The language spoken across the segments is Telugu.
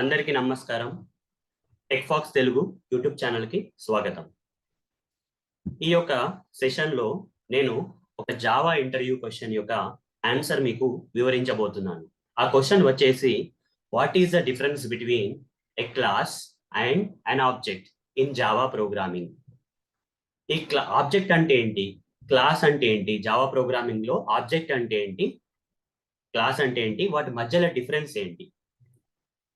అందరికీ నమస్కారం. టెక్ఫాక్స్ తెలుగు యూట్యూబ్ ఛానల్కి స్వాగతం. ఈ యొక్క సెషన్లో నేను ఒక జావా ఇంటర్వ్యూ క్వశ్చన్ యొక్క ఆన్సర్ మీకు వివరించబోతున్నాను. ఆ క్వశ్చన్ వచ్చేసి, what is the difference between a class and an object in Java programming? ఈ ఆబ్జెక్ట్ అంటే ఏంటి, క్లాస్ అంటే ఏంటి, జావా ప్రోగ్రామింగ్ లో ఆబ్జెక్ట్ అంటే ఏంటి, క్లాస్ అంటే ఏంటి, వాటి మధ్యలో డిఫరెన్స్ ఏంటి?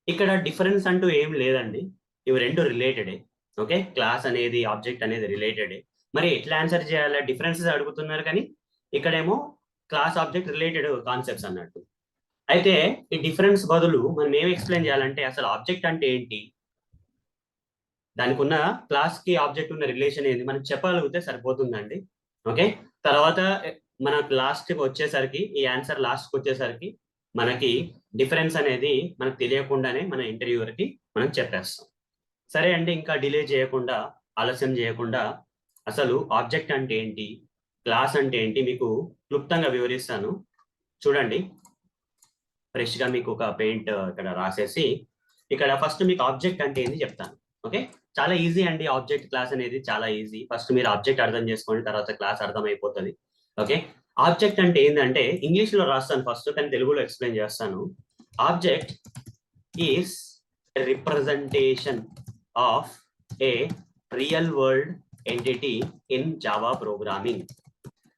ఇక్కడ డిఫరెన్స్ అంటూ ఏం లేదండి, ఇవి రెండు రిలేటెడే. ఓకే, క్లాస్ అనేది ఆబ్జెక్ట్ అనేది రిలేటెడే. మరి ఎట్లా ఆన్సర్ చేయాలి, డిఫరెన్సెస్ అడుగుతున్నారు కానీ ఇక్కడేమో క్లాస్ ఆబ్జెక్ట్ రిలేటెడ్ కాన్సెప్ట్స్ అన్నట్టు. అయితే ఈ డిఫరెన్స్ బదులు మనం ఏం ఎక్స్ప్లెయిన్ చేయాలంటే, అసలు ఆబ్జెక్ట్ అంటే ఏంటి, దానికి ఉన్న క్లాస్ కి ఆబ్జెక్ట్ ఉన్న రిలేషన్ ఏంటి మనం చెప్పగలిగితే సరిపోతుందండి. ఓకే, తర్వాత మన లాస్ట్ వచ్చేసరికి, ఈ ఆన్సర్ లాస్ట్ వచ్చేసరికి మనకి డిఫరెన్స్ అనేది మనకు తెలియకుండానే మన ఇంటర్వ్యూవర్కి మనం చెప్పేస్తాం. సరే అండి, ఇంకా డిలే చేయకుండా, ఆలస్యం చేయకుండా అసలు ఆబ్జెక్ట్ అంటే ఏంటి, క్లాస్ అంటే ఏంటి మీకు క్లుప్తంగా వివరిస్తాను. చూడండి, ఫ్రెష్గా మీకు ఒక పెయింట్ ఇక్కడ రాసేసి, ఇక్కడ ఫస్ట్ మీకు ఆబ్జెక్ట్ అంటే ఏంటి చెప్తాను. ఓకే, చాలా ఈజీ అండి. ఆబ్జెక్ట్ క్లాస్ అనేది చాలా ఈజీ. ఫస్ట్ మీరు ఆబ్జెక్ట్ అర్థం చేసుకోండి, తర్వాత క్లాస్ అర్థం అయిపోతుంది. ఓకే, ఆబ్జెక్ట్ అంటే ఏంటంటే ఇంగ్లీష్ లో రాస్తాను ఫస్ట్, కానీ తెలుగులో ఎక్స్ప్లెయిన్ చేస్తాను. Object is representation of A real world entity in Java programming.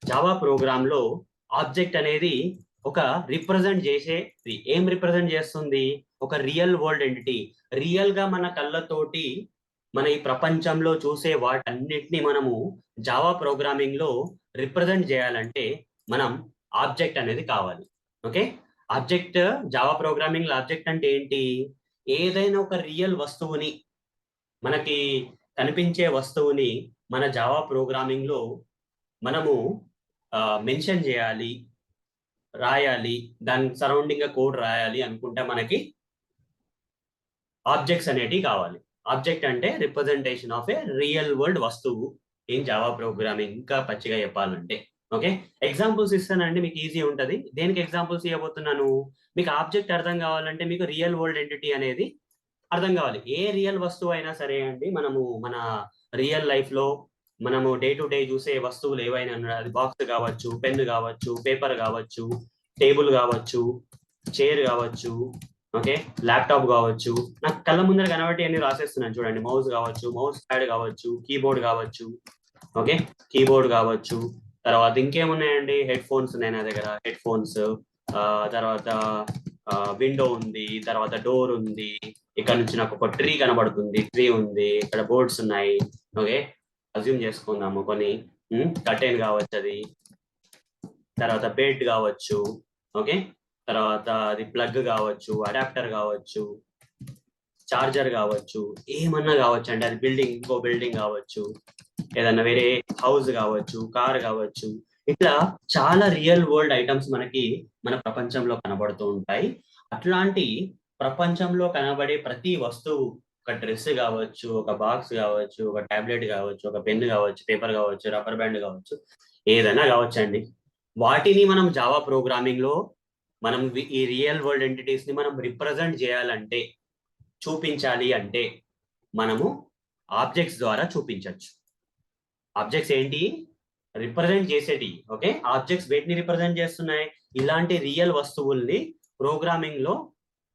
Java programme లో ఆబ్జెక్ట్ అనేది ఒక రిప్రజెంట్ చేసేది. ఏం రిప్రజెంట్ చేస్తుంది? ఒక రియల్ వరల్డ్ ఎంటిటీ. రియల్ గా మన కళ్ళతోటి మన ఈ ప్రపంచంలో చూసే వాటన్నిటిని మనము జావా ప్రోగ్రామింగ్ లో రిప్రజెంట్ చేయాలంటే మనం ఆబ్జెక్ట్ అనేది కావాలి. ఓకే, ఆబ్జెక్ట్ జావా ప్రోగ్రామింగ్ లో ఆబ్జెక్ట్ అంటే ఏంటి? ఏదైనా ఒక రియల్ వస్తువుని, మనకి కనిపించే వస్తువుని మన జావా ప్రోగ్రామింగ్ లో మనము మెన్షన్ చేయాలి, రాయాలి, దాని సరౌండింగ్ గా కోడ్ రాయాలి అనుకుంటే మనకి ఆబ్జెక్ట్స్ అనేటివి కావాలి. ఆబ్జెక్ట్ అంటే representation of A real world వస్తువు ఇన్ జావా ప్రోగ్రామింగ్. ఇంకా పచ్చిగా చెప్పాలంటే, ఓకే, ఎగ్జాంపుల్స్ ఇస్తానండి, మీకు ఈజీ ఉంటుంది. దేనికి ఎగ్జాంపుల్స్ ఇవ్వబోతున్నాను? మీకు ఆబ్జెక్ట్ అర్థం కావాలంటే మీకు రియల్ వరల్డ్ ఎంటిటీ అనేది అర్థం కావాలి. ఏ రియల్ వస్తువు అయినా సరే అండి, మనము మన రియల్ లైఫ్ లో మనము డే టు డే చూసే వస్తువులు ఏవైనా, అది బాక్స్ కావచ్చు, పెన్ కావచ్చు, పేపర్ కావచ్చు, టేబుల్ కావచ్చు, చైర్ కావచ్చు, ఓకే, ల్యాప్టాప్ కావచ్చు, నాకు కళ్ళ ముందర కనబట్టి అన్ని రాసేస్తున్నాను చూడండి. మౌస్ కావచ్చు, మౌస్ ప్యాడ్ కావచ్చు, కీబోర్డ్ కావచ్చు, ఓకే, కీబోర్డ్ కావచ్చు. తర్వాత ఇంకేమున్నాయండి, హెడ్ ఫోన్స్ ఉన్నాయి నా దగ్గర, హెడ్ ఫోన్స్. తర్వాత విండో ఉంది, తర్వాత డోర్ ఉంది. ఇక్కడ నుంచి నాకు ఒక ట్రీ కనబడుతుంది, ట్రీ ఉంది, ఇక్కడ బోర్డ్స్ ఉన్నాయి. ఓకే, అజ్యూమ్ చేసుకుందాము కొన్ని. కర్టెన్ కావచ్చు అది, తర్వాత బెడ్ కావచ్చు, ఓకే, తర్వాత అది ప్లగ్ కావచ్చు, అడాప్టర్ కావచ్చు, చార్జర్ కావచ్చు, ఏమన్నా కావచ్చు అండి. అది బిల్డింగ్, ఇంకో బిల్డింగ్ కావచ్చు, ఏదన్నా వేరే హౌస్ కావచ్చు, కార్ కావచ్చు. ఇట్లా చాలా రియల్ వరల్డ్ ఐటమ్స్ మనకి మన ప్రపంచంలో కనబడుతూ ఉంటాయి. అట్లాంటి ప్రపంచంలో కనబడే ప్రతి వస్తువు, ఒక డ్రెస్ కావచ్చు, ఒక బాక్స్ కావచ్చు, ఒక టాబ్లెట్ కావచ్చు, ఒక పెన్ కావచ్చు, పేపర్ కావచ్చు, రబ్బర్ బ్యాండ్ కావచ్చు, ఏదైనా కావచ్చు అండి. వాటిని మనం జావా ప్రోగ్రామింగ్ లో మనం ఈ రియల్ వరల్డ్ ఎంటిటీస్ ని మనం రిప్రజెంట్ చేయాలంటే, చూపించాలి అంటే మనము ఆబ్జెక్ట్స్ ద్వారా చూపించవచ్చు. ఆబ్జెక్ట్స్ ఏంటి? రిప్రజెంట్ చేసేటి. ఓకే, ఆబ్జెక్ట్స్ వేటిని రిప్రజెంట్ చేస్తున్నాయి? ఇలాంటి రియల్ వస్తువుల్ని ప్రోగ్రామింగ్ లో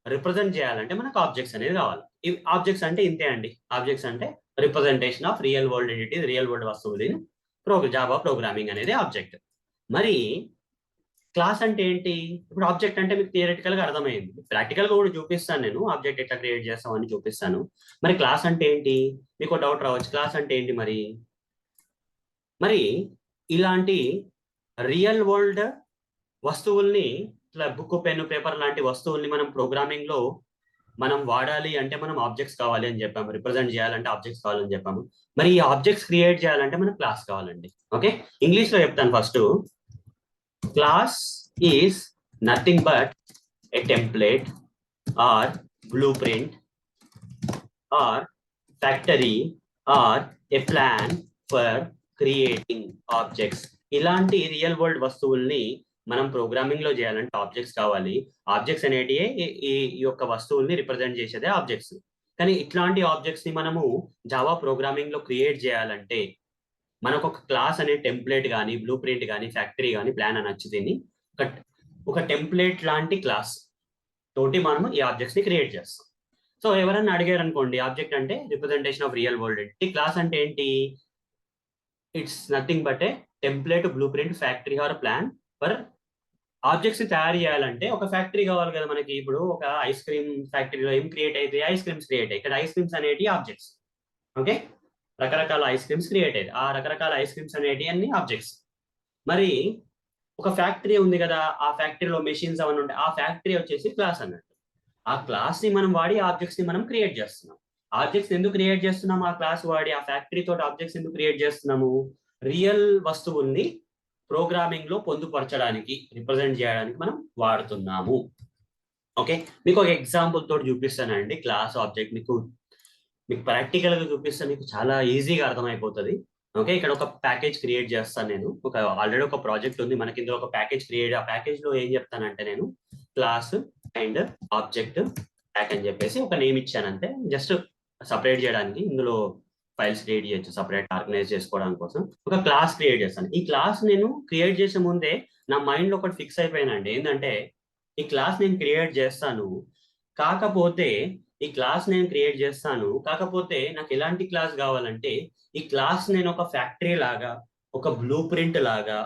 రిప్రజెంట్ చేయాలంటే మనకు ఆబ్జెక్ట్స్ అనేది కావాలి. ఈ ఆబ్జెక్ట్స్ అంటే ఇంతే అండి. ఆబ్జెక్ట్స్ అంటే representation of real world entity, real world వస్తువులు జావా ప్రోగ్రామింగ్ అనేది ఆబ్జెక్ట్. మరి క్లాస్ అంటే ఏంటి? ఇప్పుడు ఆబ్జెక్ట్ అంటే మీకు థియరిటికల్ గా అర్థమైంది, ప్రాక్టికల్ గా కూడా చూపిస్తాను నేను. ఆబ్జెక్ట్ ఎట్లా క్రియేట్ చేస్తామని చూపిస్తాను. మరి క్లాస్ అంటే ఏంటి? మీకు డౌట్ రావచ్చు, క్లాస్ అంటే ఏంటి మరి? మరి ఇలాంటి రియల్ వరల్డ్ వస్తువుల్ని, ఇట్లా బుక్, పెన్, పేపర్ లాంటి వస్తువుల్ని మనం ప్రోగ్రామింగ్ లో మనం వాడాలి అంటే మనం ఆబ్జెక్ట్స్ కావాలి అని చెప్పాము. రిప్రజెంట్ చేయాలంటే ఆబ్జెక్ట్స్ కావాలని చెప్పాము. మరి ఈ ఆబ్జెక్ట్స్ క్రియేట్ చేయాలంటే మనకు క్లాస్ కావాలండి. ఓకే, ఇంగ్లీష్ లో చెప్తాను first. Class is nothing but a template or blueprint or factory or a plan for creating objects. ఇలాంటి రియల్ వరల్డ్ వస్తువుల్ని మనం ప్రోగ్రామింగ్ లో చేయాలంటే ఆబ్జెక్ట్స్ కావాలి. ఆబ్జెక్ట్స్ అనేటివి ఈ యొక్క వస్తువుల్ని రిప్రజెంట్ చేసేదే ఆబ్జెక్ట్స్. కానీ ఇట్లాంటి ఆబ్జెక్ట్స్ ని మనము జావా ప్రోగ్రామింగ్ లో క్రియేట్ చేయాలంటే మనకు ఒక క్లాస్ అనే టెంప్లెట్ కానీ బ్లూ ప్రింట్ కానీ ఫ్యాక్టరీ కానీ ప్లాన్ అనొచ్చు దీన్ని. ఒక ఒక టెంప్లెట్ లాంటి క్లాస్ తోటి మనము ఈ ఆబ్జెక్ట్స్ ని క్రియేట్ చేస్తాం. సో ఎవరన్నా అడిగారు అనుకోండి, ఆబ్జెక్ట్ అంటే representation of real world entity, class అంటే ఏంటి? It's nothing but a template, blueprint, factory or plan for objects తయారు చేయాలంటే ఒక ఫ్యాక్టరీ కావాలి కదా మనకి. ఇప్పుడు ఒక ఐస్ క్రీమ్ ఫ్యాక్టరీలో ఏం క్రియేట్ అయితే ఐస్ క్రీమ్స్ క్రియేట్ అయ్యి, ఇక్కడ ఐస్ క్రీమ్స్ అనేటి ఆబ్జెక్ట్స్. ఓకే, రకరకాల ఐస్ క్రీమ్స్ క్రియేట్ అయ్యాయి. ఆ రకరకాల ఐస్ క్రీమ్స్ అనేటి అన్ని ఆబ్జెక్ట్స్. మరి ఒక ఫ్యాక్టరీ ఉంది కదా, ఆ ఫ్యాక్టరీలో మెషిన్స్ అవన్నీ ఉంటాయి. ఆ ఫ్యాక్టరీ వచ్చేసి క్లాస్ అన్నట్టు. ఆ క్లాస్ ని మనం వాడి ఆబ్జెక్ట్స్ ని మనం క్రియేట్ చేస్తున్నాం. ఆబ్జెక్ట్స్ ఎందుకు క్రియేట్ చేస్తున్నాం? ఆ క్లాస్ వాడి ఆ ఫ్యాక్టరీ తోటి ఆబ్జెక్ట్స్ ఎందుకు క్రియేట్ చేస్తున్నాము? రియల్ వస్తువుల్ని ప్రోగ్రామింగ్ లో పొందుపరచడానికి, రిప్రజెంట్ చేయడానికి మనం వాడుతున్నాము. ఓకే, మీకు ఒక ఎగ్జాంపుల్ తోటి చూపిస్తానండి. క్లాస్ ఆబ్జెక్ట్ మీకు ప్రాక్టికల్ గా చూపిస్తే మీకు చాలా ఈజీగా అర్థమైపోతుంది. ఓకే, ఇక్కడ ఒక ప్యాకేజ్ క్రియేట్ చేస్తాను నేను. ఆల్రెడీ ఒక ప్రాజెక్ట్ ఉంది మనకి, ఇందులో ఒక ప్యాకేజ్ క్రియేట్. ఆ ప్యాకేజ్ లో ఏం చెప్తానంటే నేను క్లాస్ అండ్ ఆబ్జెక్ట్ ప్యాక్ అని చెప్పేసి ఒక నేమ్ ఇచ్చాను అంతే. జస్ట్ సపరేట్ చేయడానికి ఇందులో ఫైల్స్ క్రియేట్ చేయొచ్చు, సపరేట్ ఆర్గనైజ్ చేసుకోవడానికి కోసం ఒక క్లాస్ క్రియేట్ చేస్తాను. ఈ క్లాస్ నేను క్రియేట్ చేసే ముందే నా మైండ్ లో ఒకటి ఫిక్స్ అయిపోయినండి. ఏంటంటే ఈ క్లాస్ నేను క్రియేట్ చేస్తాను, కాకపోతే ఈ క్లాస్ నేను క్రియేట్ చేస్తాను కాకపోతే నాకు ఎలాంటి క్లాస్ కావాలంటే ఈ క్లాస్ నేను ఒక ఫ్యాక్టరీ లాగా, ఒక బ్లూ ప్రింట్ లాగా,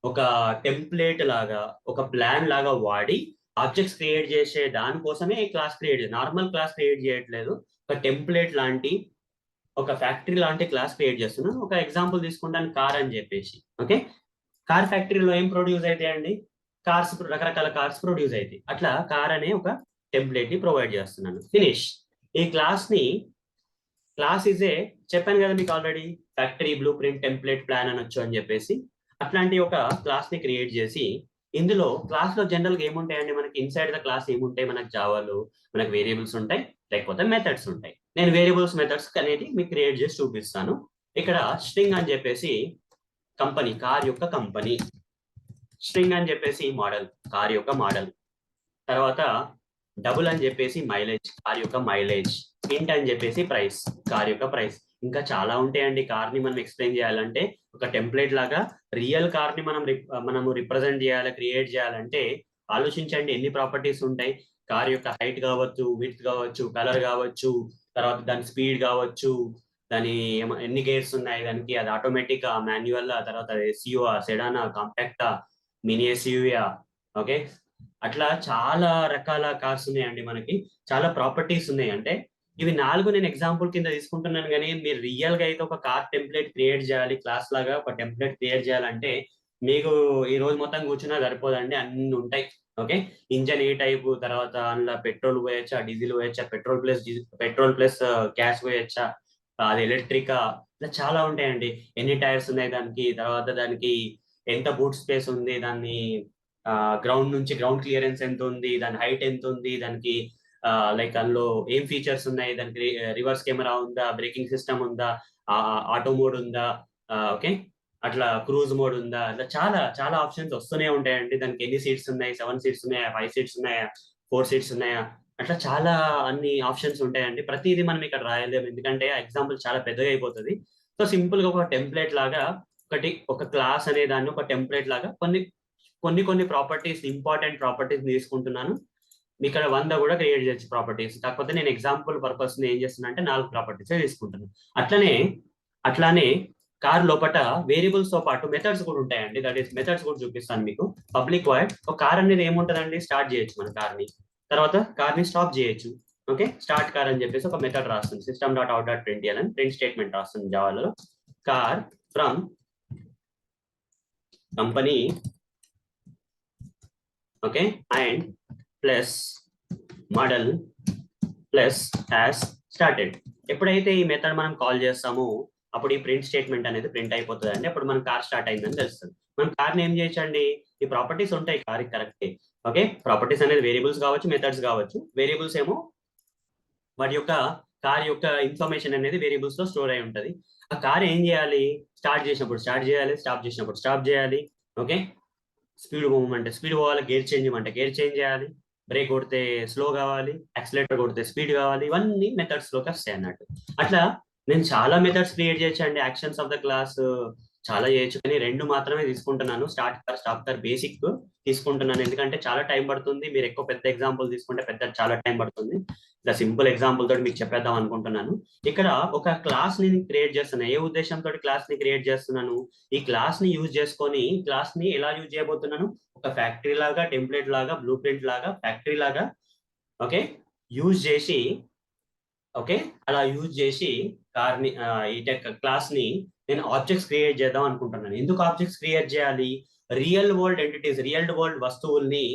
ఒక టెంప్లేట్ లాగా, ఒక ప్లాన్ లాగా వాడి ఆబ్జెక్ట్స్ క్రియేట్ చేసే దానికోసమే ఈ క్లాస్ క్రియేట్ చేయాలి. నార్మల్ క్లాస్ క్రియేట్ చేయట్లేదు, ఒక టెంప్లేట్ లాంటి, ఒక ఫ్యాక్టరీ లాంటి క్లాస్ క్రియేట్ చేస్తున్నాను. ఒక ఎగ్జాంపుల్ తీసుకుంటాను, కార్ అని చెప్పేసి. ఓకే, కార్ ఫ్యాక్టరీలో ఏం ప్రొడ్యూస్ అవుతాయండి? కార్స్, రకరకాల కార్స్ ప్రొడ్యూస్ అవుతాయి. అట్లా కార్ అనే ఒక టెంప్లెట్ ని ప్రొవైడ్ చేస్తున్నాను. ఫినిష్. ఈ క్లాస్ ఈజ్ ఏ, చెప్పాను కదా మీకు already, factory, blue print, template, plan అనొచ్చు అని చెప్పేసి. అట్లాంటి ఒక క్లాస్ ని క్రియేట్ చేసి ఇందులో క్లాస్ లో జనరల్ గా ఏముంటాయండి మనకి? ఇన్సైడ్ ద క్లాస్ ఏముంటాయి మనకు? జావాలో మనకు వేరియబుల్స్ ఉంటాయి, లేకపోతే మెథడ్స్ ఉంటాయి. నేను వేరియబుల్స్, మెథడ్స్ అనేది మీకు క్రియేట్ చేసి చూపిస్తాను. ఇక్కడ స్ట్రింగ్ అని చెప్పేసి కంపెనీ, కార్ యొక్క కంపెనీ. స్ట్రింగ్ అని చెప్పేసి మోడల్, కార్ యొక్క మోడల్. తర్వాత డబుల్ అని చెప్పేసి మైలేజ్, కార్ యొక్క మైలేజ్. ఇంట్ అని చెప్పేసి ప్రైస్, కార్ యొక్క ప్రైస్. ఇంకా చాలా ఉంటాయండి. కార్ ని మనం ఎక్స్ప్లెయిన్ చేయాలంటే ఒక టెంప్లెట్ లాగా రియల్ కార్ ని మనము రిప్రజెంట్ చేయాలి, క్రియేట్ చేయాలంటే ఆలోచించండి ఎన్ని ప్రాపర్టీస్ ఉంటాయి. కార్ యొక్క హైట్ కావచ్చు, విడ్త్ కావచ్చు, కలర్ కావచ్చు, తర్వాత దాని స్పీడ్ కావచ్చు, దాని ఎన్ని గేర్స్ ఉన్నాయి దానికి, అది ఆటోమేటిక్, మాన్యువల్, తర్వాత ఎస్యూఆ, సెడానా, కాంపాక్టా, మినీ ఎస్యూవా. ఓకే, అట్లా చాలా రకాల కార్స్ ఉన్నాయండి మనకి. చాలా ప్రాపర్టీస్ ఉన్నాయి. అంటే ఇవి 4 నేను ఎగ్జాంపుల్ కింద తీసుకుంటున్నాను, కానీ మీరు రియల్ గా అయితే ఒక కార్ టెంప్లెట్ క్రియేట్ చేయాలి, క్లాస్ లాగా ఒక టెంప్లెట్ క్రియేట్ చేయాలంటే మీకు ఈ రోజు మొత్తం కూర్చున్నా సరిపోదండి, అన్ని ఉంటాయి. ఓకే, ఇంజన్ ఏ టైపు, తర్వాత అందులో పెట్రోల్ పోయొచ్చా, డీజిల్ పోయొచ్చా, పెట్రోల్ ప్లస్ గ్యాస్ పోయొచ్చా, అది ఎలక్ట్రికా, ఇలా చాలా ఉంటాయండి. ఎన్ని టైర్స్ ఉన్నాయి దానికి, తర్వాత దానికి ఎంత బూట్ స్పేస్ ఉంది, దాన్ని గ్రౌండ్ నుంచి గ్రౌండ్ క్లియరెన్స్ ఎంత ఉంది, దాని హైట్ ఎంత ఉంది, దానికి లైక్ అందులో ఏం ఫీచర్స్ ఉన్నాయి, దానికి రివర్స్ కెమెరా ఉందా, బ్రేకింగ్ సిస్టమ్ ఉందా, ఆటో మోడ్ ఉందా, ఓకే, అట్లా క్రూజ్ మోడ్ ఉందా, అట్లా చాలా చాలా ఆప్షన్స్ వస్తూనే ఉంటాయండి. దానికి ఎన్ని సీట్స్ ఉన్నాయి, 7 సీట్స్ ఉన్నాయా, 5 సీట్స్ ఉన్నాయా, 4 సీట్స్ ఉన్నాయా, అట్లా చాలా అన్ని ఆప్షన్స్ ఉంటాయండి. ప్రతిదీ మనం ఇక్కడ రాయలేము, ఎందుకంటే ఎగ్జాంపుల్ చాలా పెద్దగా అయిపోతుంది. సో సింపుల్ గా ఒక టెంప్లెట్ లాగా ఒక క్లాస్ అనే దాన్ని ఒక టెంప్లెట్ లాగా కొన్ని ప్రాపర్టీస్, ఇంపార్టెంట్ ప్రాపర్టీస్ తీసుకుంటున్నాను. ఇక్కడ 100 కూడా క్రియేట్ చేయొచ్చు ప్రాపర్టీస్. కాకపోతే నేను ఎగ్జాంపుల్ పర్పస్ ఏం చేస్తున్నా అంటే 4 ప్రాపర్టీస్ తీసుకుంటున్నాను. అట్లానే కార్ లోపల వేరియబుల్స్ తో పాటు మెథడ్స్ కూడా ఉంటాయండి. దట్ ఈస్ మెథడ్స్ కూడా చూపిస్తాను మీకు. పబ్లిక్ వాయిడ్ ఒక కార్ అనేది ఏముంటదండి, స్టార్ట్ చేయొచ్చు మన కార్ ని, తర్వాత కార్ ని స్టాప్ చేయొచ్చు. ఓకే, స్టార్ట్ కార్ అని చెప్పేసి ఒక మెథడ్ రాస్తుంది, system.out.println అని ప్రింట్ స్టేట్మెంట్ రాస్తుంది జావాలో. Car from company, okay, and plus model plus has started. ఎప్పుడైతే ఈ మెథడ్ మనం కాల్ చేస్తామో అప్పుడు ఈ ప్రింట్ స్టేట్మెంట్ అనేది ప్రింట్ అయిపోతుంది అండి. అప్పుడు మన కార్ స్టార్ట్ అయిందని తెలుస్తుంది. మనం కార్ని ఏం చేయొచ్చండి, ఈ ప్రాపర్టీస్ ఉంటాయి కార్ కరెక్ట్. ఓకే, ప్రాపర్టీస్ అనేది వేరియబుల్స్ కావచ్చు, మెథడ్స్ కావచ్చు. వేరియబుల్స్ ఏమో వాటి యొక్క కార్ యొక్క ఇన్ఫర్మేషన్ అనేది వేరియబుల్స్ లో స్టోర్ అయి ఉంటుంది. ఆ కార్ ఏం చేయాలి, స్టార్ట్ చేసినప్పుడు స్టార్ట్ చేయాలి, స్టాప్ చేసినప్పుడు స్టాప్ చేయాలి. ఓకే, స్పీడ్ పోమంటే స్పీడ్ పోవాలి, గేర్ చేంజ్ చేయమంటే గేర్ చేంజ్ చేయాలి, బ్రేక్ కొడితే స్లో కావాలి, యాక్సిలేటర్ కొడితే స్పీడ్ కావాలి, ఇవన్నీ మెథడ్స్ లోకి వస్తాయి అన్నట్టు. అట్లా నేను చాలా మెథడ్స్ క్రియేట్ చేయొచ్చు అండి. యాక్షన్స్ ఆఫ్ ద క్లాస్ చాలా చేయొచ్చు, కానీ రెండు మాత్రమే తీసుకుంటున్నాను. స్టార్ట్ కర్, స్టాప్ కర్, బేసిక్ తీసుకుంటున్నాను. ఎందుకంటే చాలా టైం పడుతుంది. మీరు ఎక్కువ పెద్ద ఎగ్జాంపుల్ తీసుకుంటే చాలా టైం పడుతుంది. ఇలా సింపుల్ ఎగ్జాంపుల్ తోటి మీకు చెప్పేద్దాం అనుకుంటున్నాను. ఇక్కడ ఒక క్లాస్ ని క్రియేట్ చేస్తున్నాను. ఏ ఉద్దేశంతో క్లాస్ ని క్రియేట్ చేస్తున్నాను? ఈ క్లాస్ ని యూజ్ చేసుకొని క్లాస్ ని ఎలా యూజ్ చేయబోతున్నాను? ఒక ఫ్యాక్టరీ లాగా, టెంప్లెట్ లాగా, బ్లూ ప్రింట్ లాగా, ఫ్యాక్టరీ లాగా, ఓకే, యూజ్ చేసి, ఓకే, అలా యూజ్ చేసి కార్ని ఈ క్లాస్ ని నేను ఆబ్జెక్ట్స్ క్రియేట్ చేద్దాం అనుకుంటున్నాను. ఎందుకు ఆబ్జెక్ట్స్ క్రియేట్ చేయాలి? Real world entities, real world వస్తువుల్ని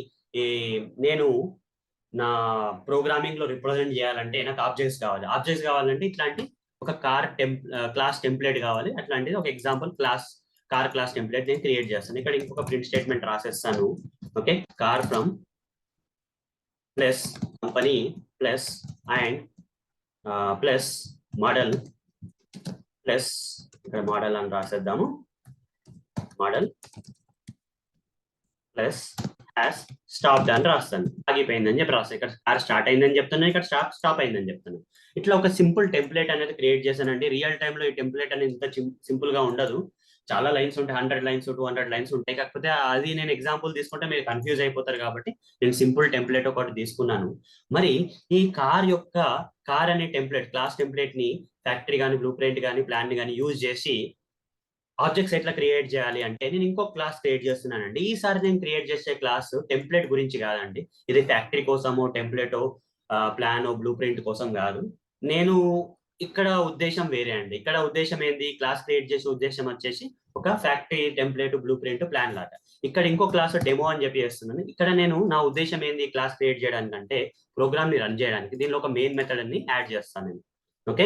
నేను నా ప్రోగ్రామింగ్ లో రిప్రజెంట్ చేయాలంటే నాకు ఆబ్జెక్ట్స్ కావాలి. ఆబ్జెక్ట్స్ కావాలంటే ఇట్లాంటి ఒక క్లాస్ టెంప్లెట్ కావాలి. అట్లాంటిది ఒక ఎగ్జాంపుల్ కార్ క్లాస్ టెంప్లెట్ నేను క్రియేట్ చేస్తాను. ఇక్కడ ఇంకొక ప్రింట్ స్టేట్మెంట్ రాసేస్తాను. Okay, car from plus company plus and plus model plus, ఇక్కడ మోడల్ అని రాసేద్దాము, మోడల్ ప్లస్ హ్యాస్ స్టాప్ అని రాస్తాను. ఆగిపోయిందని చెప్పి రాస్తాను. ఇక్కడ కార్ స్టార్ట్ అయిందని చెప్తున్నాను, ఇక్కడ స్టాప్ అయిందని చెప్తాను. ఇట్లా ఒక సింపుల్ టెంప్లెట్ అనేది క్రియేట్ చేశానండి. రియల్ టైంలో ఈ టెంప్లెట్ అనేది ఇంత సింపుల్ గా ఉండదు. చాలా లైన్స్ ఉంటాయి, 100 లైన్స్ 200 లైన్స్ ఉంటాయి. కాకపోతే అది నేను ఎగ్జాంపుల్ తీసుకుంటే మీరు కన్ఫ్యూజ్ అయిపోతారు కాబట్టి నేను సింపుల్ టెంప్లెట్ ఒకటి తీసుకున్నాను. మరి ఈ కార్ అనే టెంప్లెట్, క్లాస్ టెంప్లెట్ ని ఫ్యాక్టరీ కానీ, బ్లూ ప్రింట్ కానీ, ప్లాన్ కానీ యూజ్ చేసి ఆబ్జెక్ట్స్ ఎట్లా క్రియేట్ చేయాలి అంటే నేను ఇంకో క్లాస్ క్రియేట్ చేస్తున్నానండి. ఈసారి నేను క్రియేట్ చేసే క్లాస్ టెంప్లెట్ గురించి కాదండి. ఇది ఫ్యాక్టరీ కోసమో, టెంప్లెటో, ప్లానో, బ్లూ ప్రింట్ కోసం కాదు. నేను ఇక్కడ ఉద్దేశం వేరే అండి. ఇక్కడ ఉద్దేశం ఏంది? క్లాస్ క్రియేట్ చేసే ఉద్దేశం వచ్చేసి ఒక factory, template, blue print, plan లాగా. ఇక్కడ ఇంకో క్లాస్ డెమో అని చెప్పి చేస్తున్నాను. ఇక్కడ నేను నా ఉద్దేశం ఏంది? క్లాస్ క్రియేట్ చేయడానికి అంటే ప్రోగ్రామ్ ని రన్ చేయడానికి. దీనిలో ఒక మెయిన్ మెథడ్ అని యాడ్ చేస్తాను నేను. ఓకే,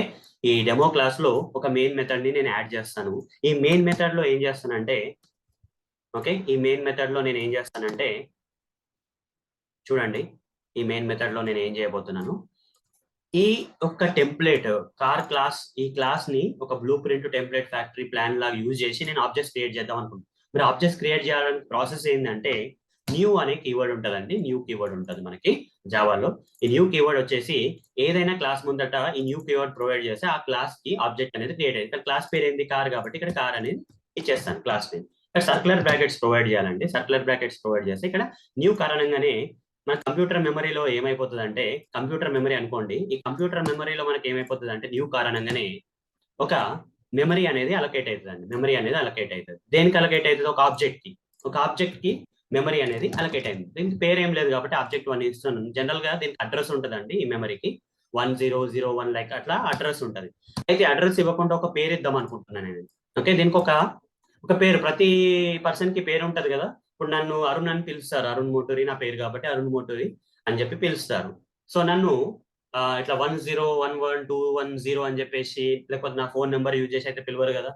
ఈ డెమో క్లాస్ లో ఒక మెయిన్ మెథడ్ ని నేను యాడ్ చేస్తాను. ఈ మెయిన్ మెథడ్ లో ఏం చేస్తానంటే, ఓకే, ఈ మెయిన్ మెథడ్ లో నేను ఏం చేస్తానంటే చూడండి, ఈ మెయిన్ మెథడ్ లో నేను ఏం చేయబోతున్నాను, ఈ ఒక్క టెంప్లెట్ కార్ క్లాస్, ఈ క్లాస్ ని ఒక blue print, template, factory, plan లాగా యూజ్ చేసి నేను ఆబ్జెక్ట్స్ క్రియేట్ చేద్దాం అనుకుంటున్నాను. మరి ఆబ్జెక్ట్స్ క్రియేట్ చేయాలని ప్రాసెస్ ఏంటంటే న్యూ అనే కీవర్డ్ ఉంటుందండి. న్యూ కీవర్డ్ ఉంటుంది మనకి జావాలో. ఈ న్యూ కీవర్డ్ వచ్చేసి ఏదైనా క్లాస్ ముందట ఈ న్యూ కీవర్డ్ ప్రొవైడ్ చేస్తే ఆ క్లాస్ కి ఆబ్జెక్ట్ అనేది క్రియేట్ అయ్యింది. ఇక్కడ క్లాస్ పేరు ఏంది? కార్ కాబట్టి ఇక్కడ కార్ అనేది ఇచ్చేస్తాను క్లాస్ నేమ్. ఇక్కడ సర్క్యులర్ బ్రాకెట్స్ ప్రొవైడ్ చేయాలండి. సర్క్యులర్ బ్రాకెట్స్ ప్రొవైడ్ చేస్తే ఇక్కడ న్యూ కారణంగానే మన కంప్యూటర్ మెమరీలో ఏమైపోతుంది అంటే, కంప్యూటర్ మెమరీ అనుకోండి, ఈ కంప్యూటర్ మెమరీలో మనకి ఏమైపోతుంది అంటే న్యూ కారణంగానే ఒక మెమరీ అనేది అలొకేట్ అవుతుంది. మెమరీ అనేది అలొకేట్ అవుతుంది. దేనికి అలొకేట్ అవుతుంది? ఒక ఆబ్జెక్ట్ కి మెమరీ అనేది అలొకేట్ అయింది. దీనికి పేరు ఏం లేదు కాబట్టి ఆబ్జెక్ట్ 1 ఇస్తున్నాను. జనరల్ గా దీనికి అడ్రస్ ఉంటుందండి. ఈ మెమరీకి 1001 లైక్ అట్లా అడ్రస్ ఉంటుంది. అయితే అడ్రస్ ఇవ్వకుండా ఒక పేరు ఇద్దాం అనుకుంటున్నాను నేను. ఓకే, దీనికి ఒక పేరు, ప్రతి పర్సన్ కి పేరు ఉంటది కదా. ఇప్పుడు నన్ను అరుణ్ అని పిలుస్తారు. అరుణ్ మోటూరి నా పేరు కాబట్టి అరుణ్ మోటూరి అని చెప్పి పిలుస్తారు. సో నన్ను ఇట్లా 10111210 అని చెప్పేసి, లేకపోతే నా ఫోన్ నెంబర్ యూజ్ చేసి అయితే పిలవరు కదా.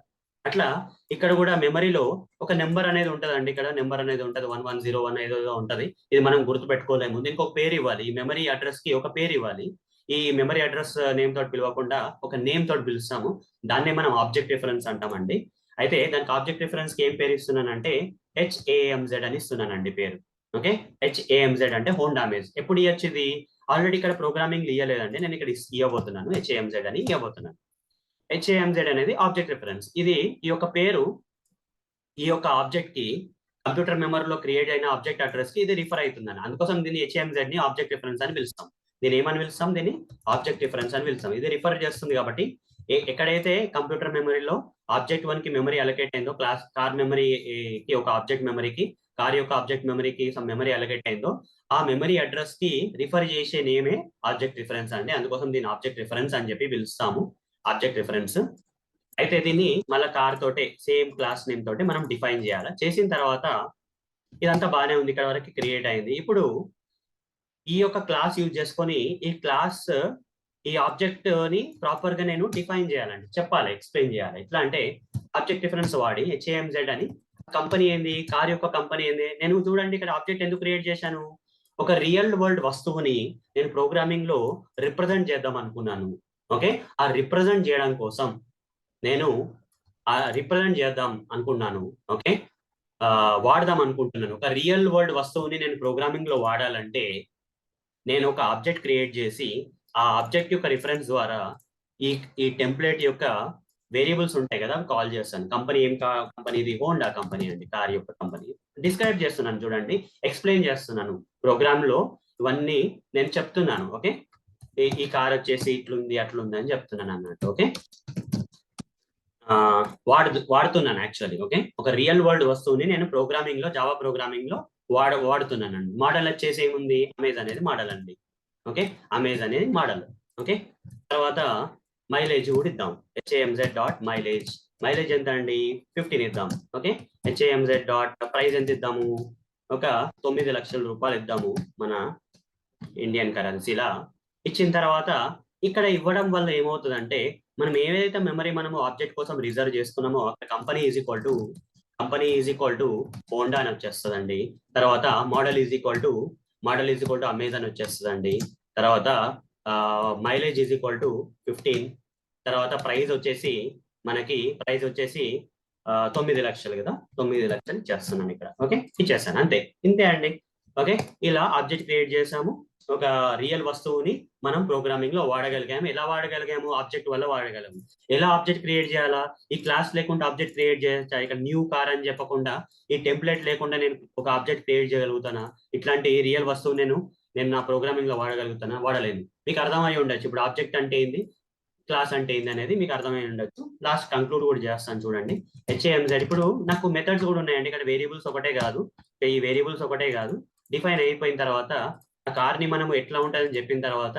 అట్లా ఇక్కడ కూడా మెమరీలో ఒక నెంబర్ అనేది ఉంటదండి. ఇక్కడ నెంబర్ అనేది ఉంటది, 1101 ఏదో ఉంటది. ఇది మనం గుర్తుపెట్టుకోలేము. దీనికి ఒక పేరు ఇవ్వాలి. ఈ మెమరీ అడ్రస్ కి ఒక పేరు ఇవ్వాలి. ఈ మెమరీ అడ్రస్ నేమ్ తోటి పిలవకుండా ఒక నేమ్ తోటి పిలుస్తాము. దాన్నే మనం ఆబ్జెక్ట్ రిఫరెన్స్ అంటామండి. అయితే దానికి ఆబ్జెక్ట్ రిఫరెన్స్ కి ఏం పేరు ఇస్తున్నానంటే HAMZ అని ఇస్తున్నానండి పేరు. ఓకే, HAMZ అంటే హోమ్ డామేజ్. ఎప్పుడు ఇవ్వచ్చు? ఇది ఆల్రెడీ ఇక్కడ ప్రోగ్రామింగ్ ఇవ్వలేదండి, నేను ఇక్కడ ఇవ్వబోతున్నాను. HAMZ అని ఇవ్వబోతున్నాను. HAMZ అనేది ఆబ్జెక్ట్ రిఫరెన్స్. ఇది ఈ యొక్క పేరు ఈ యొక్క ఆబ్జెక్ట్ కి కంప్యూటర్ మెమరీలో క్రియేట్ అయిన ఆబ్జెక్ట్ అడ్రస్ కి ఇది రిఫర్ అవుతుందని, అందుకోసం దీన్ని HAMZ ని ఆబ్జెక్ట్ రిఫరెన్స్ అని పిలుస్తాం. దీన్ని ఏమని పిలుస్తాం? దీన్ని ఆబ్జెక్ట్ రిఫరెన్స్ అని పిలుస్తాం. ఇది రిఫర్ చేస్తుంది కాబట్టి ఎక్కడైతే కంప్యూటర్ మెమరీలో ఆబ్జెక్ట్ 1 కి మెమరీ అలొకేట్ అయిందో, కార్ మెమరీకి ఒక ఆబ్జెక్ట్ మెమరీకి, కార్ యొక్క ఆబ్జెక్ట్ మెమరీకి సమ్ మెమరీ అలొకేట్ అయిందో, ఆ మెమరీ అడ్రస్ కి రిఫర్ చేసే నేమే ఆబ్జెక్ట్ రిఫరెన్స్ అండి. అందుకోసం దీన్ని ఆబ్జెక్ట్ రిఫరెన్స్ అని చెప్పి పిలుస్తాము, ఆబ్జెక్ట్ రిఫరెన్స్. అయితే దీన్ని మళ్ళీ కార్ తోటే సేమ్ క్లాస్ నేమ్ తోటి మనం డిఫైన్ చేయాలి. చేసిన తర్వాత ఇదంతా బాగానే ఉంది, ఇక్కడ వరకు క్రియేట్ అయింది. ఇప్పుడు ఈ యొక్క క్లాస్ యూజ్ చేసుకొని ఈ ఆబ్జెక్ట్ ని ప్రాపర్ గా నేను డిఫైన్ చేయాలండి, చెప్పాలి, ఎక్స్ప్లెయిన్ చేయాలి. ఎట్లా అంటే ఆబ్జెక్ట్ డిఫరెన్స్ వాడి HAMZ అని, కంపెనీ ఏంది, కార్ యొక్క కంపెనీ ఏంది. నేను చూడండి ఇక్కడ ఆబ్జెక్ట్ ఎందుకు క్రియేట్ చేశాను? ఒక రియల్ వరల్డ్ వస్తువుని నేను ప్రోగ్రామింగ్ లో రిప్రజెంట్ చేద్దాం అనుకున్నాను. ఓకే, ఆ రిప్రజెంట్ చేయడం కోసం నేను రిప్రజెంట్ చేద్దాం అనుకున్నాను. ఓకే, వాడదాం అనుకుంటున్నాను. ఒక రియల్ వరల్డ్ వస్తువుని నేను ప్రోగ్రామింగ్ లో వాడాలంటే నేను ఒక ఆబ్జెక్ట్ క్రియేట్ చేసి ఆ ఆబ్జెక్ట్ యొక్క రిఫరెన్స్ ద్వారా ఈ ఈ టెంప్లెట్ యొక్క వేరియబుల్స్ ఉంటాయి కదా కాల్ చేస్తాను. కంపెనీ ఏం కంపెనీ, ఇది హోండా కంపెనీ అండి, కార్ యొక్క కంపెనీ. డిస్క్రైబ్ చేస్తున్నాను చూడండి, ఎక్స్ప్లెయిన్ చేస్తున్నాను ప్రోగ్రామ్ లో ఇవన్నీ నేను చెప్తున్నాను. ఓకే, ఈ కార్ వచ్చేసి ఇట్లుంది అట్లుంది అని చెప్తున్నాను అన్నట్టు. ఓకే, వాడుతున్నాను యాక్చువల్లీ. ఓకే, ఒక రియల్ వరల్డ్ వస్తువుని నేను ప్రోగ్రామింగ్ లో, జావా ప్రోగ్రామింగ్ లో వాడుతున్నానండి. మోడల్ వచ్చేసి ఏముంది, అమేజ్ అనేది మోడల్ అండి. ఓకే, అమేజ్ అనేది మోడల్. ఓకే, తర్వాత మైలేజ్ కూడా ఇద్దాం. హెచ్ఏఎంజెడ్ డాట్ మైలేజ్, మైలేజ్ ఎంత అండి, 15 ఇద్దాం. ఓకే, హెచ్ఏఎంజెడ్ డాట్ ప్రైస్ ఎంత ఇద్దాము, ఒక 9 లక్షల రూపాయలు ఇద్దాము మన ఇండియన్ కరెన్సీలా. ఇచ్చిన తర్వాత ఇక్కడ ఇవ్వడం వల్ల ఏమవుతుందంటే మనం ఏదైతే మెమరీ మనము ఆబ్జెక్ట్ కోసం రిజర్వ్ చేసుకున్నామో అక్కడ company is equal to Honda అని వచ్చేస్తుందండి. తర్వాత model is equal to Amazon వచ్చేస్తుందండి. తర్వాత మైలేజ్ ఈజ్ ఈక్వల్ టు 15. తర్వాత ప్రైస్ వచ్చేసి 9 లక్షలు కదా, 9 లక్షలు ఇచ్చేస్తున్నాను ఇక్కడ. ఓకే, ఇచ్చేస్తాను అంతే, ఇంతే అండి. ఓకే, ఇలా ఆబ్జెక్ట్ క్రియేట్ చేసాము. ఒక రియల్ వస్తువుని మనం ప్రోగ్రామింగ్ లో వాడగలిగాము. ఎలా వాడగలిగాము, ఆబ్జెక్ట్ వల్ల వాడగలము. ఎలా ఆబ్జెక్ట్ క్రియేట్ చేయాలా, ఈ క్లాస్ లేకుండా ఆబ్జెక్ట్ క్రియేట్ చేయొచ్చా, ఇక్కడ న్యూ కార్ అని చెప్పకుండా ఈ టెంప్లెట్ లేకుండా నేను ఒక ఆబ్జెక్ట్ క్రియేట్ చేయగలుగుతానా, ఇట్లాంటి రియల్ వస్తువు నేను నా ప్రోగ్రామింగ్ లో వాడగలుగుతానా, వాడలేను. మీకు అర్థమై ఉండొచ్చు ఇప్పుడు ఆబ్జెక్ట్ అంటే ఏంది, క్లాస్ అంటే ఏంది అనేది మీకు అర్థమై ఉండొచ్చు. లాస్ట్ కంక్లూడ్ కూడా చేస్తాను చూడండి. హెచ్ఏఎంజెడ్, ఇప్పుడు నాకు మెథడ్స్ కూడా ఉన్నాయండి ఇక్కడ. వేరియబుల్స్ ఒకటే కాదు, ఈ వేరియబుల్స్ ఒకటే కాదు, డిఫైన్ అయిపోయిన తర్వాత ఆ కార్ ని మనం ఎట్లా ఉంటుందని చెప్పిన తర్వాత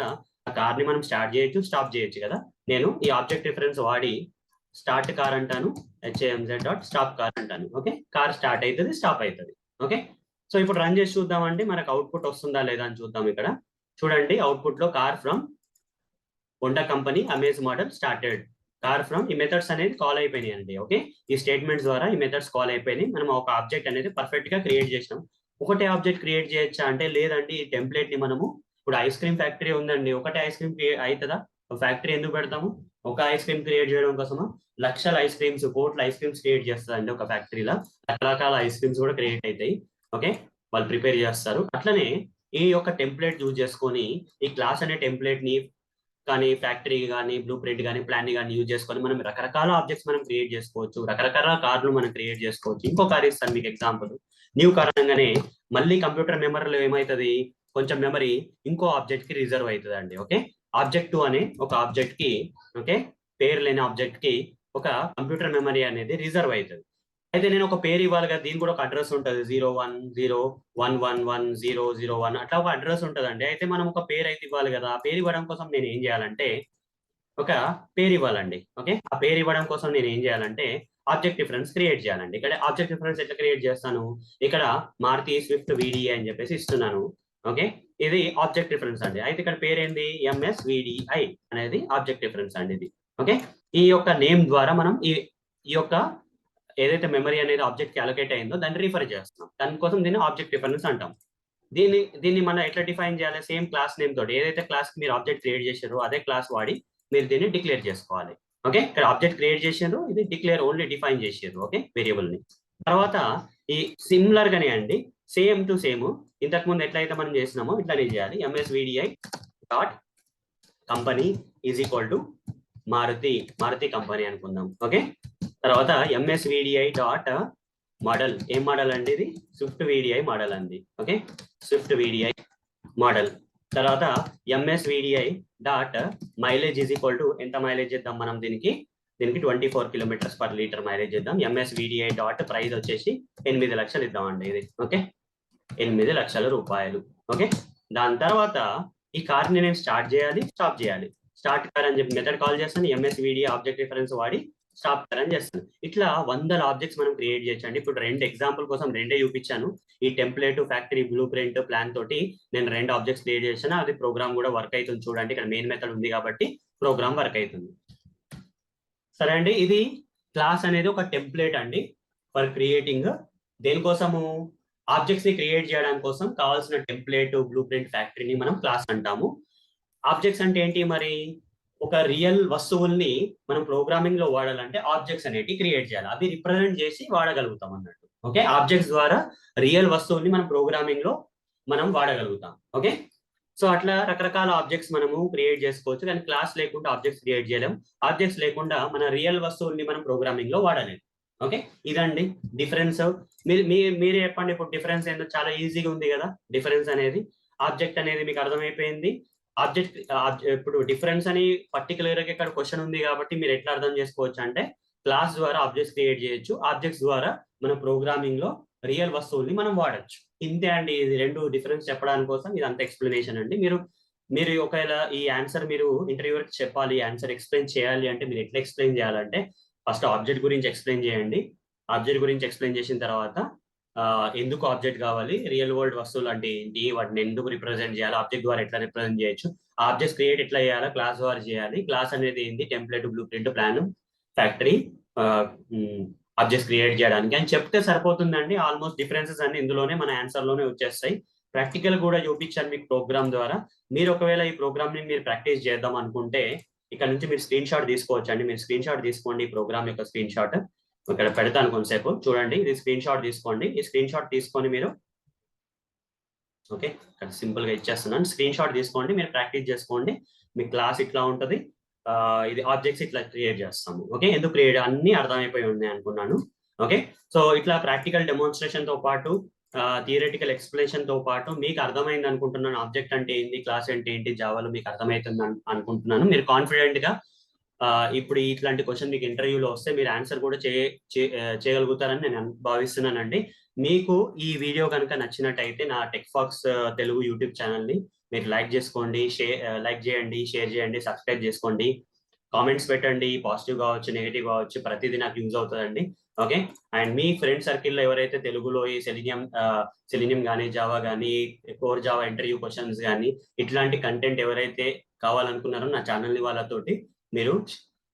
ఆ కార్ ని మనం స్టార్ట్ చేయొచ్చు, స్టాప్ చేయొచ్చు కదా. నేను ఈ ఆబ్జెక్ట్ రిఫరెన్స్ వాడి స్టార్ట్ కార్ అంటాను, హెచ్ఏఎంజెడ్ డాట్ స్టాప్ కార్ అంటాను. ఓకే, కార్ స్టార్ట్ అవుతుంది, స్టాప్ అవుతుంది. ఓకే, సో ఇప్పుడు రన్ చేసి చూద్దామండి మనకు అవుట్పుట్ వస్తుందా లేదా అని చూద్దాం. ఇక్కడ చూడండి, అవుట్పుట్ లో car from Honda company amaze model started, car from, ఈ మెథడ్స్ అనేది కాల్ అయిపోయినాయి అండి. ఓకే, ఈ స్టేట్మెంట్స్ ద్వారా ఈ మెథడ్స్ కాల్ అయిపోయినాయి. మనం ఒక ఆబ్జెక్ట్ అనేది పర్ఫెక్ట్ గా క్రియేట్ చేసినాం. ఒకటే ఆబ్జెక్ట్ క్రియేట్ చేయొచ్చా అంటే లేదండి. ఈ టెంప్లెట్ ని మనము, ఇప్పుడు ఐస్ క్రీమ్ ఫ్యాక్టరీ ఉందండి, ఒకటే ఐస్ క్రీమ్ అవుతుందా, ఫ్యాక్టరీ ఎందుకు పెడతాము, ఒక ఐస్ క్రీమ్ క్రియేట్ చేయడం కోసము లక్షల ఐస్ క్రీమ్స్, కోట్ల ఐస్ క్రీమ్స్ క్రియేట్ చేస్తుందండి ఒక ఫ్యాక్టరీలో. రకరకాల ఐస్ క్రీమ్స్ కూడా క్రియేట్ అవుతాయి. ఓకే, వాళ్ళు ప్రిపేర్ చేస్తారు. అట్లనే ఈ యొక్క టెంప్లెట్ యూజ్ చేసుకొని ఈ క్లాస్ అనే టెంప్లెట్ ని కానీ, ఫ్యాక్టరీ కానీ, బ్లూ ప్రింట్ కానీ, ప్లాన్ కానీ యూజ్ చేసుకొని మనం రకరకాల ఆబ్జెక్ట్స్ మనం క్రియేట్ చేసుకోవచ్చు. రకరకాల కార్లు మనం క్రియేట్ చేసుకోవచ్చు. ఇంకో కార్ ఇస్తాను మీకు ఎగ్జాంపుల్. న్యూ కార్ అనగానే మళ్ళీ కంప్యూటర్ మెమరీలో ఏమవుతుంది, కొంచెం మెమరీ ఇంకో ఆబ్జెక్ట్ కి రిజర్వ్ అవుతుంది అండి. ఓకే, ఆబ్జెక్ట్ 2 అనే ఒక ఆబ్జెక్ట్ కి, ఓకే, పేరు లేని ఆబ్జెక్ట్ కి ఒక కంప్యూటర్ మెమరీ అనేది రిజర్వ్ అవుతుంది. అయితే నేను ఒక పేరు ఇవ్వాలి కదా, దీనికి కూడా ఒక అడ్రస్ ఉంటుంది, 010111001 అట్లా ఒక అడ్రస్ ఉంటుందండి. అయితే మనం ఒక పేరు అయితే ఇవ్వాలి కదా, ఆ పేరు ఇవ్వడం కోసం నేను ఏం చేయాలంటే ఒక పేరు ఇవ్వాలండి. ఓకే, ఆ పేరు ఇవ్వడం కోసం నేను ఏం చేయాలంటే ఆబ్జెక్ట్ డిఫరెన్స్ క్రియేట్ చేయాలండి. ఇక్కడ ఆబ్జెక్ట్ డిఫరెన్స్ ఎట్లా క్రియేట్ చేస్తాను, ఇక్కడ మారుతి స్విఫ్ట్ విడిఐ అని చెప్పేసి ఇస్తున్నాను. ఓకే, ఇది ఆబ్జెక్ట్ డిఫరెన్స్ అండి. అయితే ఇక్కడ పేరు ఏంది, ఎంఎస్ విడిఐ అనేది ఆబ్జెక్ట్ డిఫరెన్స్ అండి ఇది. ఓకే, ఈ యొక్క నేమ్ ద్వారా మనం ఈ యొక్క ఏదైతే మెమరీ అనేది ఆబ్జెక్ట్ కి అలొకేట్ అయిందో దాన్ని రిఫర్ చేస్తున్నాం. దానికోసం దీన్ని ఆబ్జెక్ట్ డిఫరెన్స్ అంటాం. దీన్ని మనం ఎట్లా డిఫైన్ చేయాలి, సేమ్ క్లాస్ నేమ్ తోటి ఏదైతే క్లాస్ కి మీరు ఆబ్జెక్ట్ క్రియేట్ చేశారో అదే క్లాస్ వాడి మీరు దీన్ని డిక్లేర్ చేసుకోవాలి. ఓకే, ఇక్కడ ఆబ్జెక్ట్ క్రియేట్ చేశారు, ఇది డిక్లేర్ ఓన్లీ డిఫైన్ చేశారు. ఓకే, వేరియబుల్ ని. తర్వాత ఈ సిమిలర్ గానే అండి, సేమ్ టు సేమ్ ఇంతకు ముందు ఎట్లయితే మనం చేసినామో ఇట్లానే చేయాలి. MSVDI dot company is equal to Maruti company అనుకుందాం. ఓకే, తర్వాత ఎంఎస్విడిఐ డాట్ మోడల్, ఏం మోడల్ అండి ఇది, స్విఫ్ట్ విడిఐ మోడల్ అండి. Okay, Swift VDI model. తర్వాత MSVDI dot mileage is equal to, ఎంత మైలేజ్ ఇద్దాం మనం దీనికి 24 కిలోమీటర్స్ పర్ లీటర్ మైలేజ్ ఇద్దాం. ఎంఎస్విడిఐ డాట్ ప్రైస్ వచ్చేసి 8 లక్షలు ఇద్దామండి ఇది. ఓకే, 8 లక్షల రూపాయలు. ఓకే, దాని తర్వాత ఈ కార్ ని నేను స్టార్ట్ చేయాలి, స్టాప్ చేయాలి. స్టార్ట్ కార్ అని చెప్పి మెథడ్ కాల్ చేస్తాను, ఎంఎస్విడిఐ ఆబ్జెక్ట్ రిఫరెన్స్ వాడి స్టాప్ కార్ అని చేస్తాను. ఇట్లా 100 ఆబ్జెక్ట్స్ మనం క్రియేట్ చేయొచ్చండి. ఇప్పుడు 2 ఎగ్జాంపుల్ కోసం 2 చూపించాను. ఈ template, factory, blue print, plan తోటి నేను 2 ఆబ్జెక్ట్స్ క్రియేట్ చేశాను. అది ప్రోగ్రామ్ కూడా వర్క్ అవుతుంది చూడండి. ఇక్కడ మెయిన్ మెథడ్ ఉంది కాబట్టి ప్రోగ్రామ్ వర్క్ అవుతుంది. సరే అండి, ఇది క్లాస్ అనేది ఒక టెంప్లెట్ అండి ఫర్ క్రియేటింగ్. దేనికోసము, ఆబ్జెక్ట్స్ ని క్రియేట్ చేయడానికి కోసం కావాల్సిన టెంప్లెట్, బ్లూ ప్రింట్, ఫ్యాక్టరీని మనం క్లాస్ అంటాము. ఆబ్జెక్ట్స్ అంటే ఏంటి మరి, ఒక రియల్ వస్తువుల్ని మనం ప్రోగ్రామింగ్ లో వాడాలంటే ఆబ్జెక్ట్స్ అనేవి క్రియేట్ చేయాలి, అవి రిప్రజెంట్ చేసి వాడగలుగుతాం అన్నట్టు. ఓకే, ఆబ్జెక్ట్స్ ద్వారా రియల్ వస్తువుల్ని మనం ప్రోగ్రామింగ్ లో మనం వాడగలుగుతాం. ఓకే, సో అట్లా రకరకాల ఆబ్జెక్ట్స్ మనము క్రియేట్ చేసుకోవచ్చు, కానీ క్లాస్ లేకుండా ఆబ్జెక్ట్స్ క్రియేట్ చేయలేం. ఆబ్జెక్ట్స్ లేకుండా మన రియల్ వస్తువుల్ని మనం ప్రోగ్రామింగ్ లో వాడలేం. ఓకే, ఇదండి డిఫరెన్స్. మీరే చెప్పండి ఇప్పుడు డిఫరెన్స్ ఏంటో. చాలా ఈజీగా ఉంది కదా డిఫరెన్స్ అనేది. ఆబ్జెక్ట్ అనేది మీకు అర్థమైపోయింది. ఆబ్జెక్ట్ ఇప్పుడు డిఫరెన్స్ అని పర్టికులర్ గా ఇక్కడ క్వశ్చన్ ఉంది కాబట్టి మీరు ఎట్లా అర్థం చేసుకోవచ్చు అంటే, క్లాస్ ద్వారా ఆబ్జెక్ట్స్ క్రియేట్ చేయొచ్చు, ఆబ్జెక్ట్స్ ద్వారా మన ప్రోగ్రామింగ్ లో రియల్ వస్తువుల్ని మనం వాడచ్చు. ఇంతే అండి, ఇది రెండు డిఫరెన్స్ చెప్పడానికి కోసం ఇదంతా ఎక్స్ప్లెనేషన్ అండి. మీరు ఒకవేళ ఈ ఆన్సర్ మీరు ఇంటర్వ్యూకి చెప్పాలి, ఆన్సర్ ఎక్స్ప్లెయిన్ చేయాలి అంటే మీరు ఎట్లా ఎక్స్ప్లెయిన్ చేయాలంటే, ఫస్ట్ ఆబ్జెక్ట్ గురించి ఎక్స్ప్లెయిన్ చేయండి. ఆబ్జెక్ట్ గురించి ఎక్స్ప్లెయిన్ చేసిన తర్వాత ఎందుకు ఆబ్జెక్ట్ కావాలి, రియల్ వరల్డ్ వస్తువులు అంటే ఏంటి, వాటిని ఎందుకు రిప్రజెంట్ చేయాలి, ఆబ్జెక్ట్ ద్వారా ఎట్లా రిప్రజెంట్ చేయొచ్చు, ఆబ్జెక్ట్స్ క్రియేట్ ఎట్లా చేయాలా, క్లాస్ ద్వారా చేయాలి, క్లాస్ అనేది ఏంటి, template, blue print, plan, factory, objects create చేయడానికి అని చెప్తే సరిపోతుందండి. ఆల్మోస్ట్ డిఫరెన్సెస్ అన్ని ఇందులోనే మన ఆన్సర్ లోనే వచ్చేస్తాయి. ప్రాక్టికల్ కూడా చూపించాను మీకు ప్రోగ్రామ్ ద్వారా. మీరు ఒకవేళ ఈ ప్రోగ్రామ్ ని మీరు ప్రాక్టీస్ చేద్దాం అనుకుంటే ఇక్కడ నుంచి మీరు స్క్రీన్ షాట్ తీసుకోవచ్చు అండి. మీరు స్క్రీన్ షాట్ తీసుకోండి, ఈ ప్రోగ్రామ్ యొక్క స్క్రీన్ షాట్ ఇక్కడ పెడతాను కొంతసేపు చూడండి. ఇది స్క్రీన్ షాట్ తీసుకోండి. ఈ స్క్రీన్ షాట్ తీసుకొని మీరు, ఓకే ఇక్కడ సింపుల్ గా ఇచ్చేస్తున్నాను, స్క్రీన్ షాట్ తీసుకోండి, మీరు ప్రాక్టీస్ చేసుకోండి. మీ క్లాస్ ఇట్లా ఉంటుంది. ఇది ఆబ్జెక్ట్స్ ఇట్లా క్రియేట్ చేస్తాము. ఓకే, ఎందుకు క్రియేట్ అన్ని అర్థమైపోయి ఉన్నాయి అనుకున్నాను. ఓకే, సో ఇట్లా ప్రాక్టికల్ డెమోన్స్ట్రేషన్ తో పాటు థియరిటికల్ ఎక్స్ప్లెనేషన్ తో పాటు మీకు అర్థమైంది అనుకుంటున్నాను. ఆబ్జెక్ట్ అంటే ఏంటి, క్లాస్ అంటే ఏంటి, జావాలో మీకు అర్థమవుతుంది అనుకుంటున్నాను. మీరు కాన్ఫిడెంట్ గా ఇప్పుడు ఇట్లాంటి క్వశ్చన్ మీకు ఇంటర్వ్యూలో వస్తే మీరు ఆన్సర్ కూడా చేయగలుగుతారని నేను భావిస్తున్నానండి. మీకు ఈ వీడియో కనుక నచ్చినట్టయితే నా tech fox Telugu YouTube channel ని మీరు లైక్ చేసుకోండి, లైక్ చేయండి, షేర్ చేయండి, సబ్స్క్రైబ్ చేసుకోండి, కామెంట్స్ పెట్టండి, పాజిటివ్ కావచ్చు, నెగిటివ్ కావచ్చు, ప్రతిదీ నాకు యూజ్ అవుతుందండి. ఓకే, అండ్ మీ ఫ్రెండ్ సర్కిల్లో ఎవరైతే తెలుగులో ఈ సెలీనియం కానీ, జావా కానీ, కోర్ జావా ఇంటర్వ్యూ క్వశ్చన్స్ కానీ ఇట్లాంటి కంటెంట్ ఎవరైతే కావాలనుకున్నారో నా ఛానల్ని వాళ్ళతోటి మీరు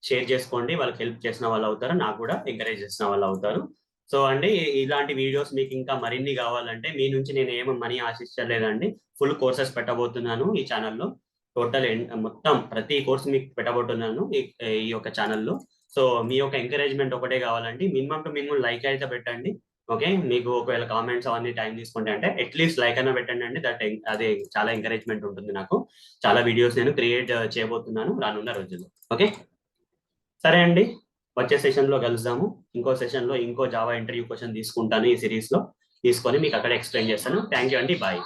షేర్ చేసుకోండి. వాళ్ళకి హెల్ప్ చేసిన వాళ్ళు అవుతారు, నాకు కూడా ఎంకరేజ్ చేసిన వాళ్ళు అవుతారు. సో అండి, ఇలాంటి వీడియోస్ మీకు ఇంకా మరిన్ని కావాలంటే మీ నుంచి నేను ఏమో మనీ ఆశించలేదండి. ఫుల్ కోర్సెస్ పెట్టబోతున్నాను ఈ ఛానల్లో. టోటల్ మొత్తం ప్రతి కోర్స్ మీకు పెట్టబోతున్నాను ఈ యొక్క ఛానల్లో. సో మీ యొక్క ఎంకరేజ్మెంట్ ఒకటే కావాలండి. మినిమం టు మినిమం లైక్ అయితే పెట్టండి. ఓకే, మీకు ఒకవేళ కామెంట్స్ అవన్నీ టైం తీసుకుంటే అంటే అట్లీస్ట్ లైక్ అయినా పెట్టండి అండి. అదే చాలా ఎంకరేజ్మెంట్ ఉంటుంది నాకు. చాలా వీడియోస్ నేను క్రియేట్ చేయబోతున్నాను రానున్న రోజుల్లో. ఓకే, సరే అండి, వచ్చే సెషన్ లో కలుద్దాము. ఇంకో సెషన్ లో ఇంకో జావా ఇంటర్వ్యూ క్వశ్చన్ తీసుకుంటాను ఈ సిరీస్ లో, తీసుకొని మీకు అక్కడ ఎక్స్ప్లెయిన్ చేస్తాను. థ్యాంక్ యూ అండి, బాయ్.